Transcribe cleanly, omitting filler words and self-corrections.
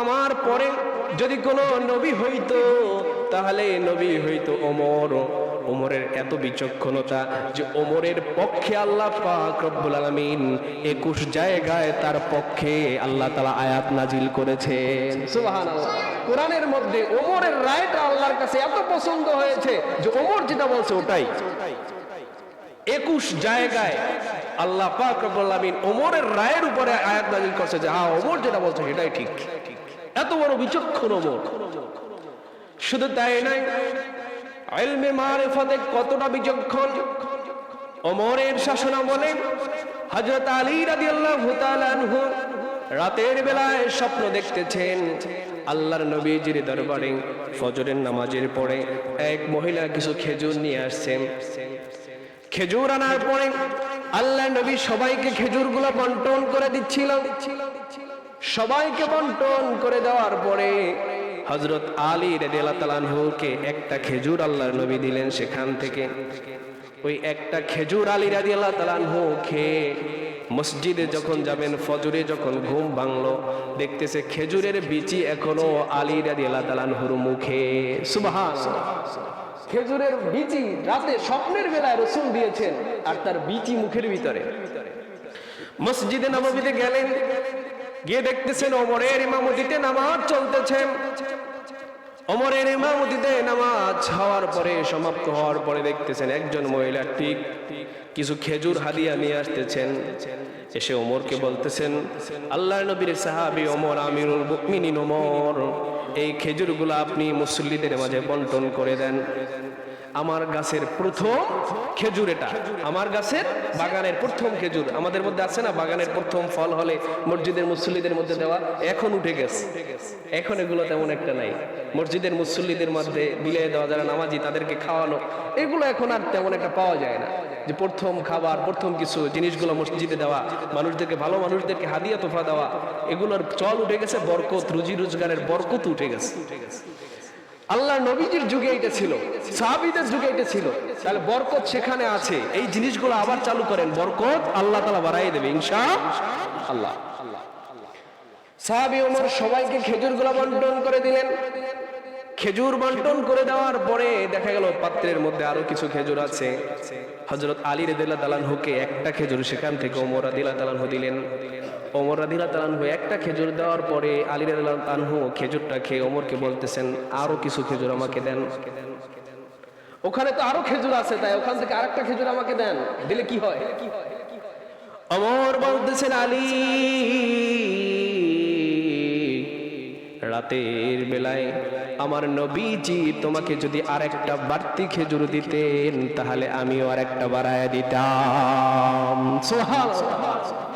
আমার পরে যদি কোনো নবী হইতো তাহলে নবী হইতো ওমর। ওমরের এত বিচক্ষণতা যে ওমরের পক্ষে আল্লাহ পাক রব্বুল আলামিন 21 জায়গায় তার পক্ষে আল্লাহ তাআলা আয়াত নাজিল করেছেন। সুবহানাল্লাহ। কোরআনের মধ্যে ওমরের রায়টা আল্লাহর কাছে এত পছন্দ হয়েছে যে ওমর যেটা বলছে ওটাই। 21 জায়গায় আল্লাহ পাক রব্বুল আলামিন ওমরের রায়ের উপরে আয়াত নাজিল করছে যে হ্যাঁ ওমর যেটা বলছে সেটাই ঠিক। এত বড় বিচক্ষণ ওমর। শুধু তাই নয়, ইলমে মারিফাতে কতটা বিচক্ষণ। ওমরের শাসনামলে হযরত আলী রাদিয়াল্লাহু তাআলা আনহু রাতের বেলায় স্বপ্ন দেখতেছেন আল্লাহর নবীজির দরবারে ফজরের নামাজের পরে এক মহিলা কিছু খেজুর নিয়ে আসছেন। খেজুর আনার পরে আল্লাহর নবী সবাইকে খেজুরগুলো বন্টন করে দিচ্ছিল। সবাইকে বন্টন করে দেওয়ার পরে হযরত আলী রাদিয়াল্লাহু তাআলা আনহুকে একটা খেজুর আল্লাহর নবী দিলেন। সেখান থেকে ওই একটা খেজুর আলী রাদিয়াল্লাহু তাআলা আনহু খেয়ে মসজিদে যখন যাবেন, ফজরে যখন ঘুম ভাঙলো, দেখতেছে খেজুরের বিচি এখনো আলী রাদিয়াল্লাহু তাআলা আনহুর মুখে। সুবহানাল্লাহ। খেজুরের বিচি রাতে স্বপ্নের বেলায় রাসূল দিয়েছেন আর তার বিচি মুখের ভিতরে। মসজিদে নববীতে গেলেন, গিয়ে দেখতেছেন ওমরের ইমামতিতে নামাজ চলতেছে। ওমরের ইমামতিতে নামাজ হওয়ার পরে, সমাপ্ত হওয়ার পরে দেখতেছেন একজন মহিলা ঠিক কিছু খেজুর হাদিয়া নিয়ে আসতেছেন। এসে ওমরকে বলতেছেন, আল্লাহর নবীর সাহাবী ওমর, আমিরুল মুমিনিন ওমর, এই খেজুরগুলো আপনি মুসল্লিদের মাঝে বন্টন করে দেন। আমার গাছের প্রথম খেজুর এটা, আমার গাছের বাগানের প্রথম খেজুর। আমাদের মধ্যে আছে না, বাগানের প্রথম ফল হলে মসজিদের মুসল্লিদের মধ্যে দেওয়া, এখন উঠে গেছে। এখন এগুলো তেমন একটা নাই। মসজিদের মুসল্লিদের মধ্যে বিলিয়ে দেওয়া, যারা নামাজি তাদেরকে খাওয়ানো, এগুলো এখন আর তেমন একটা পাওয়া যায় না। যে প্রথম খাবার, প্রথম কিছু জিনিসগুলো মসজিদে দেওয়া, মানুষদেরকে, ভালো মানুষদেরকে হাদিয়া তোফা দেওয়া, এগুলোর চল উঠে গেছে। বরকত, রুজি রোজগারের বরকত উঠে গেছে। আল্লাহ নবীজির যুগে এটা ছিল, সাহাবীদের যুগে এটা ছিল। তাহলে বরকত সেখানে আছে। এই জিনিসগুলো আবার চালু করেন, বরকত আল্লাহ তাআলা বাড়াই দেবে ইনশাআল্লাহ। সাহাবী ওমর সবাইকে খেজুরগুলো বন্টন করে দিলেন। খেজুর বন্টন করে দেওয়ার পরে দেখা গেল পাত্রের মধ্যে আরো কিছু খেজুর আছে। হযরত আলী রাদিয়াল্লাহু তাআলা আনহুকে একটা খেজুর সেখান থেকে ওমর রাদিয়াল্লাহু তাআলা আনহু দিলেন। ওমর রাদিয়াল্লাহু তাআলা আনহু একটা খেজুর দেওয়ার পরে আলী রাদিয়াল্লাহু তাআলা আনহু খেজুরটা খেয়ে ওমরকে বলতেছেন, আরো কিছু খেজুর আমাকে দেন। ওখানে তো আরো খেজুর আছে, তাই ওখান থেকে আরেকটা খেজুর আমাকে দেন। দিলে কি হয়? ওমর বলতেছেন, আলী, রাতের বেলায় আমার নবীজি তোমাকে যদি আরেকটা বাড়তি খেজুর দিতেন তাহলে আমিও আরেকটা বাড়ায় দিতাম। সুবহানাল্লাহ।